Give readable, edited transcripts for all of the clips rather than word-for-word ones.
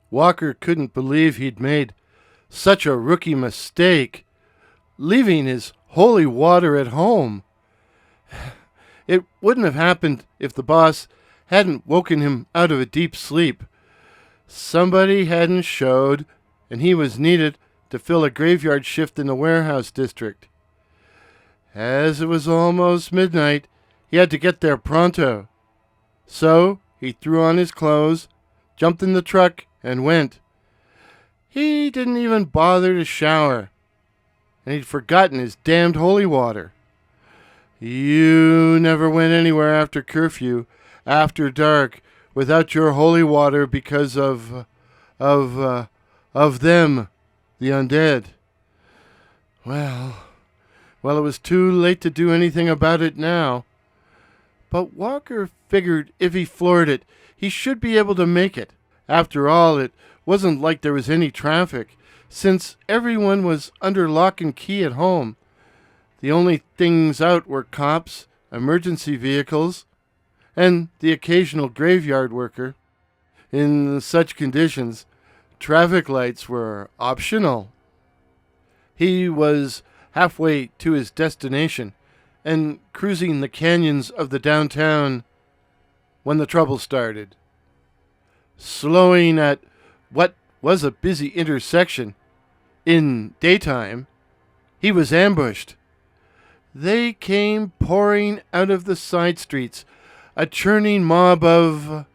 Walker couldn't believe he'd made such a rookie mistake, leaving his holy water at home. It wouldn't have happened if the boss hadn't woken him out of a deep sleep. Somebody hadn't showed, and he was needed to fill a graveyard shift in the warehouse district. As it was almost midnight, he had to get there pronto. So he threw on his clothes, jumped in the truck, and went. He didn't even bother to shower, and he'd forgotten his damned holy water. You never went anywhere after curfew, after dark, without your holy water because of them, the undead. Well, it was too late to do anything about it now. But Walker figured if he floored it, he should be able to make it. After all, it wasn't like there was any traffic, since everyone was under lock and key at home. The only things out were cops, emergency vehicles, and the occasional graveyard worker. In such conditions, traffic lights were optional. He was halfway to his destination and cruising the canyons of the downtown when the trouble started. Slowing at what was a busy intersection in daytime, he was ambushed. They came pouring out of the side streets, a churning mob of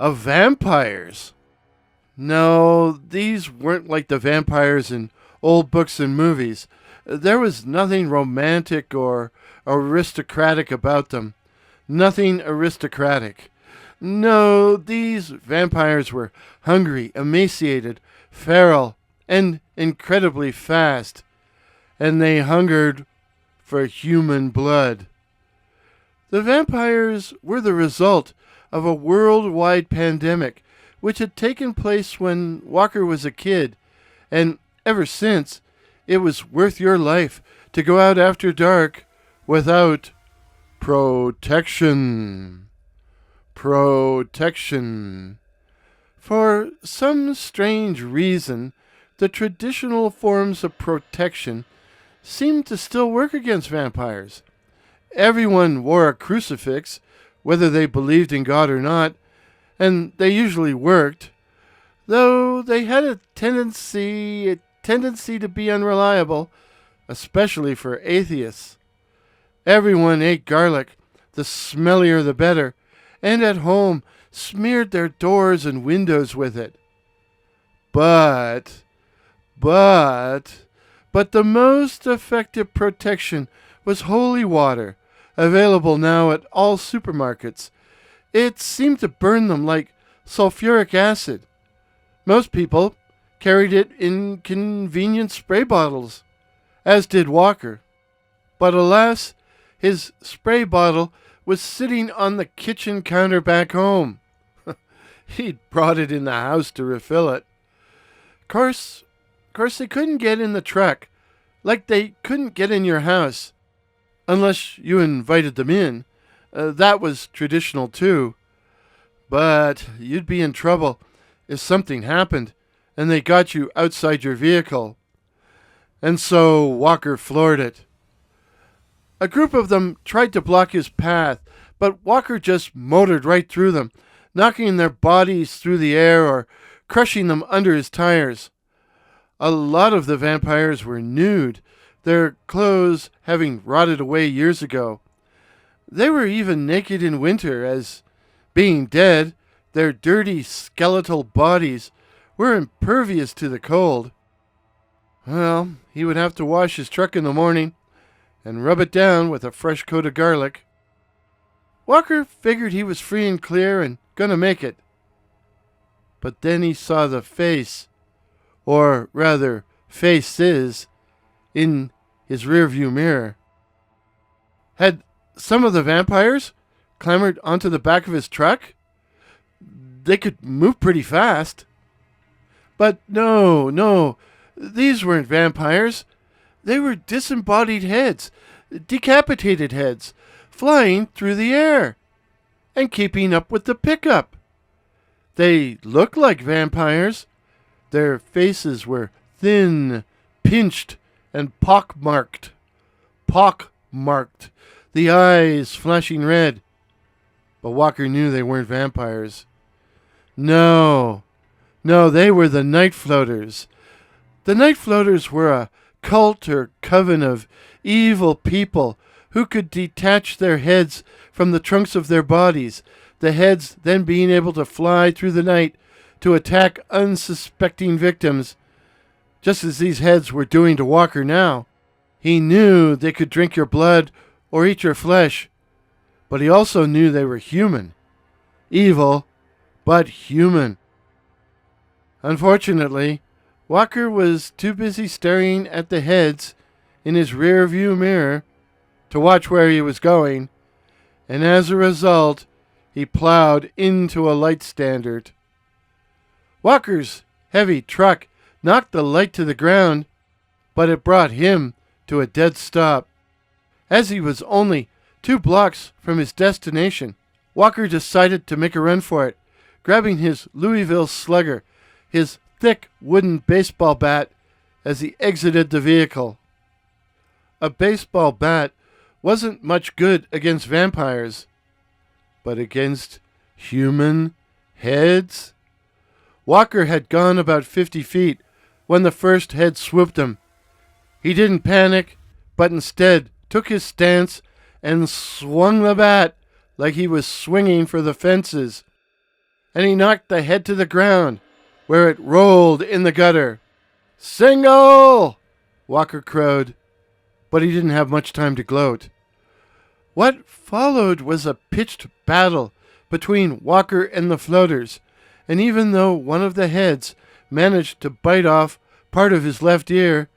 vampires. No, these weren't like the vampires in old books and movies. There was nothing romantic or aristocratic about them. Nothing aristocratic. No, these vampires were hungry, emaciated, feral, and incredibly fast. And they hungered for human blood. The vampires were the result of a worldwide pandemic which had taken place when Walker was a kid, and ever since, it was worth your life to go out after dark without protection. Protection. For some strange reason, the traditional forms of protection seemed to still work against vampires. Everyone wore a crucifix, whether they believed in God or not, and they usually worked, though they had a tendency to be unreliable, especially for atheists. Everyone ate garlic, the smellier the better, and at home smeared their doors and windows with it. But the most effective protection was holy water, available now at all supermarkets. It seemed to burn them like sulfuric acid. Most people carried it in convenient spray bottles, as did Walker. But alas, his spray bottle was sitting on the kitchen counter back home. He'd brought it in the house to refill it. Course, they couldn't get in the truck, like they couldn't get in your house, unless you invited them in. That was traditional too. But you'd be in trouble if something happened and they got you outside your vehicle. And so Walker floored it. A group of them tried to block his path, but Walker just motored right through them, knocking their bodies through the air or crushing them under his tires. A lot of the vampires were nude, their clothes having rotted away years ago. They were even naked in winter, as, being dead, their dirty skeletal bodies were impervious to the cold. Well, he would have to wash his truck in the morning and rub it down with a fresh coat of garlic. Walker figured he was free and clear and gonna make it. But then he saw the face, or rather faces, in his rearview mirror. Had some of the vampires clambered onto the back of his truck? They could move pretty fast. But no, these weren't vampires. They were disembodied heads, decapitated heads, flying through the air and keeping up with the pickup. They looked like vampires. Their faces were thin, pinched, and pockmarked. Pockmarked. The eyes flashing red. But Walker knew they weren't vampires. No, they were the night floaters. The night floaters were a cult or coven of evil people who could detach their heads from the trunks of their bodies, the heads then being able to fly through the night to attack unsuspecting victims, just as these heads were doing to Walker now. He knew they could drink your blood or eat your flesh, but he also knew they were human. Evil, but human. Unfortunately, Walker was too busy staring at the heads in his rear view mirror to watch where he was going, and as a result, he plowed into a light standard. Walker's heavy truck knocked the light to the ground, but it brought him to a dead stop. As he was only 2 blocks from his destination, Walker decided to make a run for it, grabbing his Louisville Slugger, his thick wooden baseball bat, as he exited the vehicle. A baseball bat wasn't much good against vampires, but against human heads? Walker had gone about 50 feet when the first head swooped him. He didn't panic, but instead took his stance and swung the bat like he was swinging for the fences. And he knocked the head to the ground, where it rolled in the gutter. "Single!" Walker crowed, but he didn't have much time to gloat. What followed was a pitched battle between Walker and the floaters, and even though one of the heads managed to bite off part of his left ear,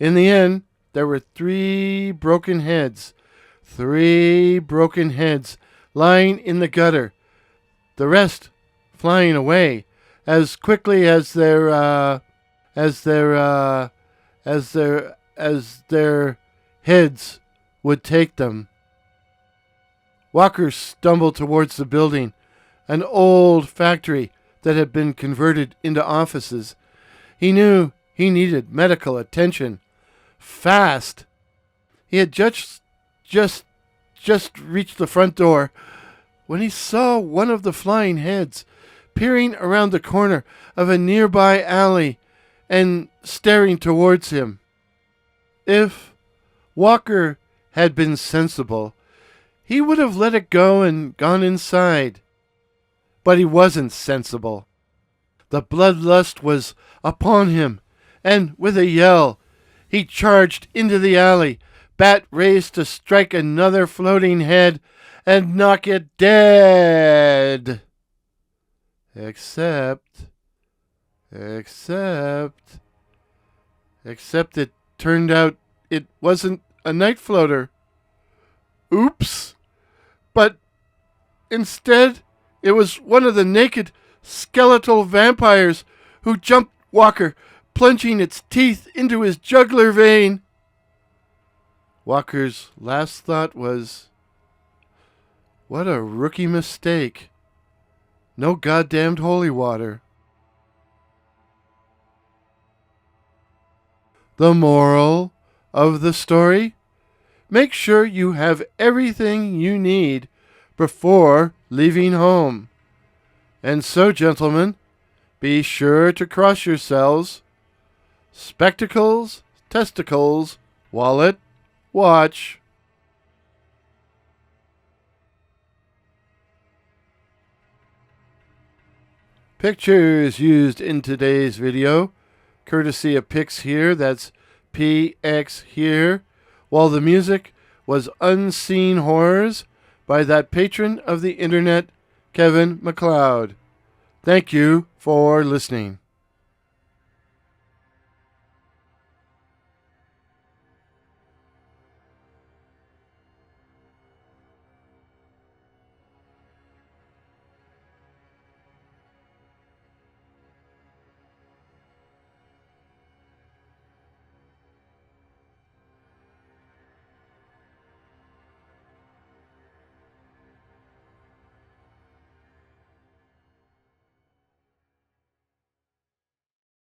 in the end there were 3 broken heads. 3 broken heads lying in the gutter, the rest flying away as quickly as their heads would take them. Walker stumbled towards the building, an old factory that had been converted into offices. He knew he needed medical attention. Fast. He had just reached the front door when he saw one of the flying heads peering around the corner of a nearby alley and staring towards him. If Walker had been sensible, he would have let it go and gone inside. But he wasn't sensible. The bloodlust was upon him, and with a yell, he charged into the alley, bat raised to strike another floating head and knock it dead. Except it turned out it wasn't a night floater. Oops. But instead, it was one of the naked skeletal vampires who jumped Walker, plunging its teeth into his jugular vein. Walker's last thought was, what a rookie mistake. No goddamned holy water. The moral of the story? Make sure you have everything you need before leaving home. And so, gentlemen, be sure to cross yourselves. Spectacles, testicles, wallet, watch. Pictures used in today's video, courtesy of Pix here, that's PX here, while the music was Unseen Horrors by that patron of the internet, Kevin MacLeod. Thank you for listening.